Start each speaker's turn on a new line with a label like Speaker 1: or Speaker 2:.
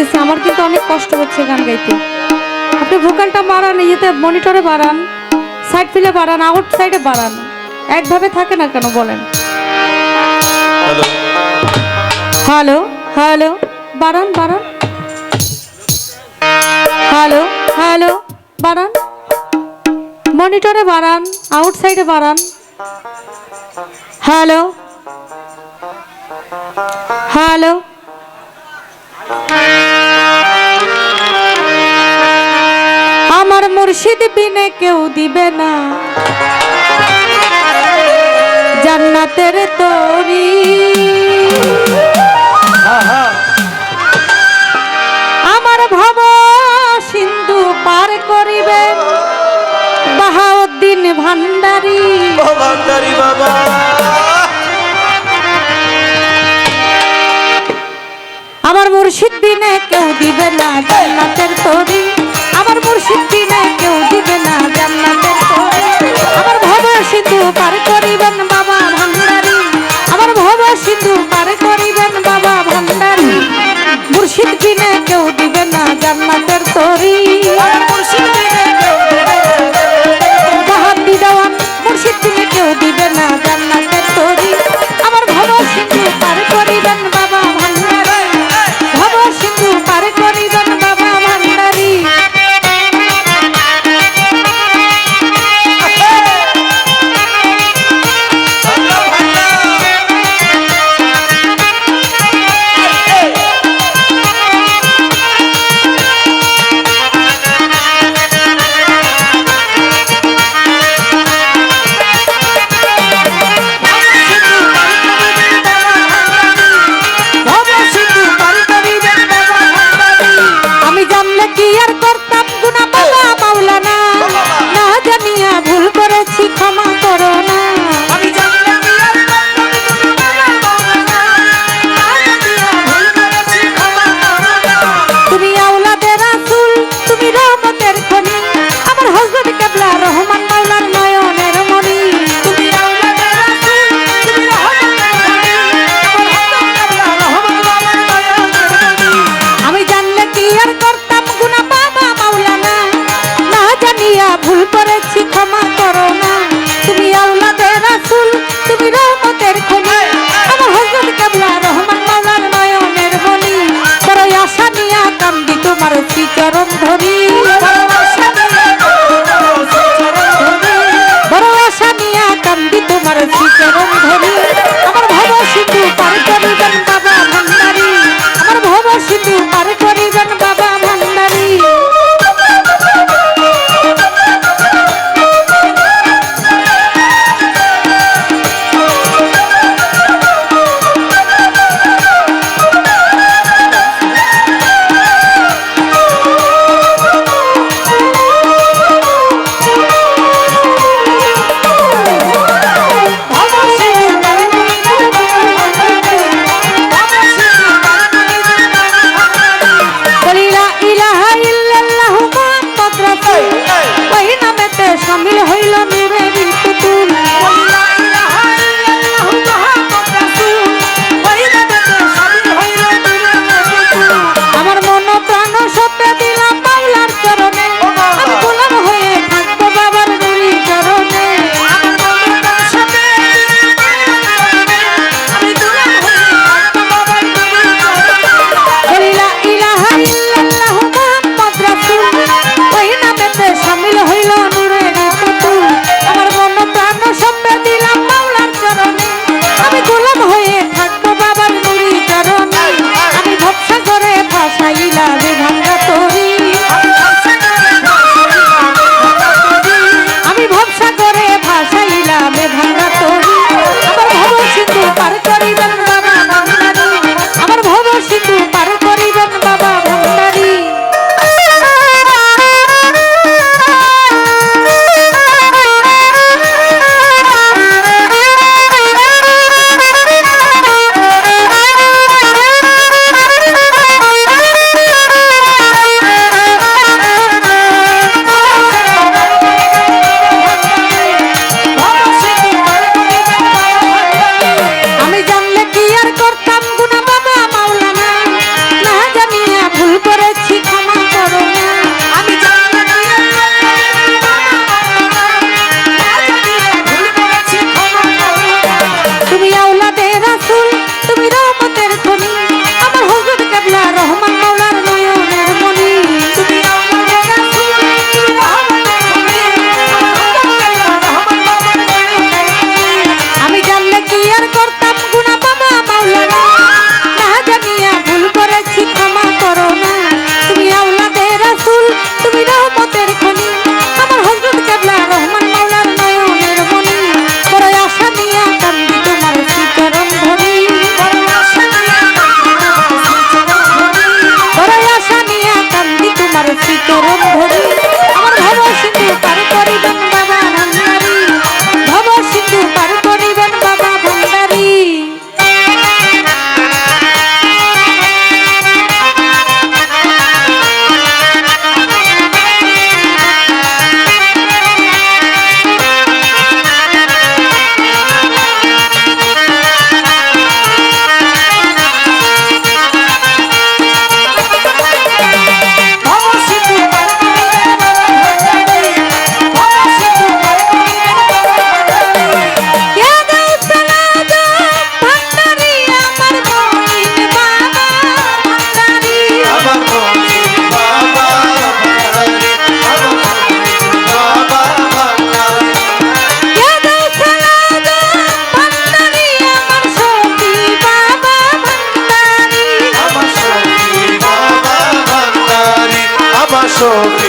Speaker 1: গাইতেছি, আমার কিন্তু অনেক কষ্ট হচ্ছে গান গাইতে। আপনি ভোকালটা বাড়ান, ইয়েতে মনিটরে বাড়ান, সাইড ফিলে বাড়ান, আউট সাইডে বাড়ান, একভাবে থাকে না কেন বলেন? হ্যালো হ্যালো, বাড়ান বাড়ান, হ্যালো হ্যালো, বাড়ান, মনিটরে বাড়ান, আউট সাইডে বাড়ান। হ্যালো হ্যালো, আমার মুর্শিদ বিনে কেউ দিবে না জান্নাতের তরি। আমার ভব সিন্ধু পার করিবেন বাহাউদ্দিন ভান্ডারী।
Speaker 2: বাবা
Speaker 1: আমার মুর্শিদ বিনে কেউ দিবে না জান্নাতের তরি। আমার মুর্শিদ বিনে কেউ দিবে না জান্নাতের তরি। আমার ভব সিন্ধু পার করিবেন বাবা ভান্ডারী। আমার ভব সিন্ধু পার করিবেন বাবা ভান্ডারী। মুর্শিদ বিনে কেউ দিবে না জান্নাতের তরি। বাহাদি দেওয়ান মুর্শিদ বিনে কেউ দিবে না জান্নাতের তরি। আমার ভব সিন্ধু পার করিবেন বাবা ভান্ডারী। ভব সিন্ধু পার করিবেন বাবা ভান্ডারী। আমি জানলে কি আর করতাম গুনাহ বাবা মাওলানা, না জানিয়া ভুল করেছি ক্ষমা করো না।
Speaker 2: আমি জানলে কি আর করতাম বাবা মাওলানা, না জানিয়া ভুল করেছি ক্ষমা করো না।
Speaker 1: তুমি আওলাদে রাসূল, তুমি রহমতের খনি, আমার হযরত কিবলা রহমান মাওলার নয়নের মণি।
Speaker 2: তুমি আওলাদে রাসূল, তুমি রহমতের খনি, আমার হযরত কিবলা রহমান মাওলার নয়নের মণি।
Speaker 1: আমি জানলে কি আর করতাম গুনাহ বাবা মাওলানা, না জানিয়া ভুল করেছি ক্ষমা করো না। তুমি আওলাদে রাসূল, তুমি রহমতের খনি, আমার হযরত কিবলা রহমান মাওলার নয়নের মণি। বড় আশা নিয়া কান্দি তোমার শ্রীচরণ ধরি। বড় আশা নিয়া কান্দি তোমার শ্রীচরণ ধরি। আমার ভব সিন্ধু পার করিবেন বাবা ভান্ডারী। আমার ভব সিন্ধু পার করিবেন বাবা ভান্ডারী।
Speaker 2: চোখ